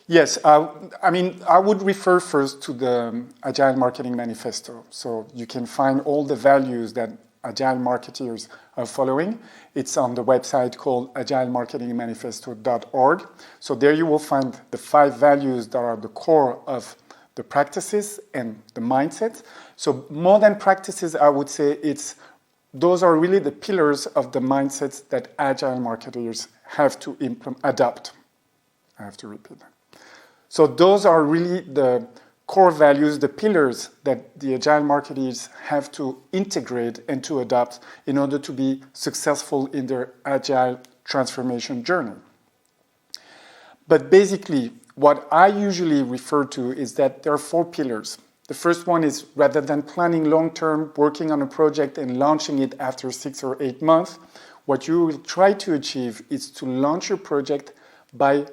Yes, I would refer first to the Agile Marketing Manifesto. So you can find all the values that Agile marketers are following. It's on the website called agilemarketingmanifesto.org. So there you will find the 5 values that are the core of the practices and the mindset. So more than practices, I would say those are really the pillars of the mindsets that Agile marketers have to adopt. I have to repeat that. So those are really the core values, the pillars that the Agile marketers have to integrate and to adopt in order to be successful in their Agile transformation journey. But basically, what I usually refer to is that there are 4 pillars. The first one is, rather than planning long-term, working on a project and launching it after 6 or 8 months, what you will try to achieve is to launch your project by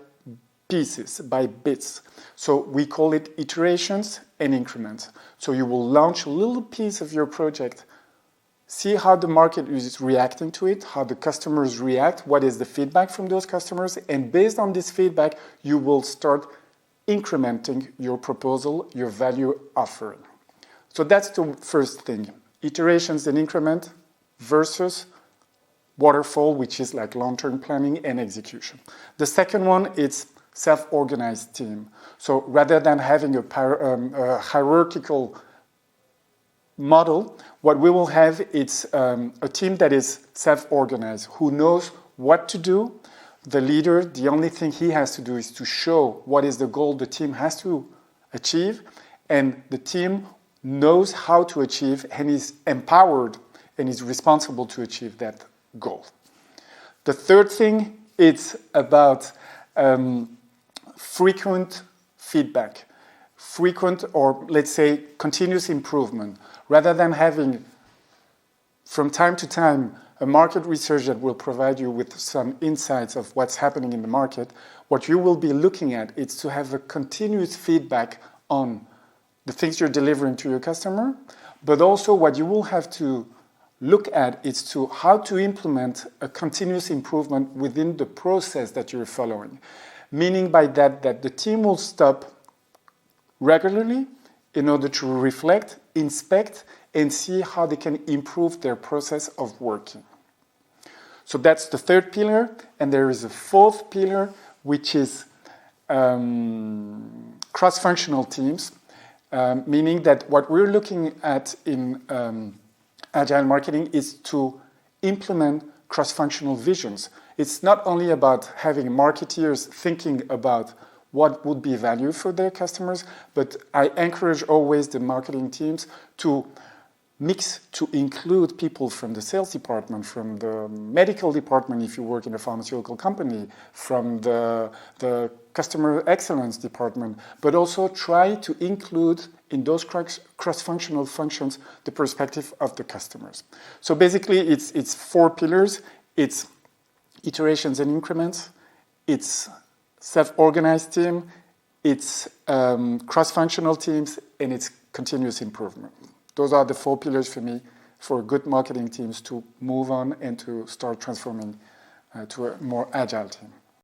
pieces, by bits. So we call it iterations and increments. So you will launch a little piece of your project, see how the market is reacting to it, how the customers react, what is the feedback from those customers, and based on this feedback, you will start incrementing your proposal, your value offering. So that's the first thing, iterations and increment versus waterfall, which is like long-term planning and execution. The second one is self-organized team. So rather than having a hierarchical model, what we will have is a team that is self-organized, who knows what to do. The leader, the only thing he has to do is to show what is the goal the team has to achieve, and the team knows how to achieve and is empowered and is responsible to achieve that goal. The third thing, it's about frequent feedback, frequent, or let's say continuous improvement. Rather than having from time to time a market research that will provide you with some insights of what's happening in the market, what you will be looking at is to have a continuous feedback on the things you're delivering to your customer, but also what you will have to look at is to how to implement a continuous improvement within the process that you're following. Meaning by that the team will stop regularly in order to reflect, inspect, and see how they can improve their process of working. So that's the third pillar, and there is a fourth pillar, which is cross-functional teams, meaning that what we're looking at in Agile marketing is to implement cross-functional visions. It's not only about having marketeers thinking about what would be value for their customers, but I encourage always the marketing teams to mix, to include people from the sales department, from the medical department if you work in a pharmaceutical company, from the customer excellence department, but also try to include in those cross-functional functions the perspective of the customers. So basically it's 4 pillars. It's iterations and increments, it's self-organized team, it's cross-functional teams, and it's continuous improvement. Those are the 4 pillars for me for good marketing teams to move on and to start transforming to a more agile team.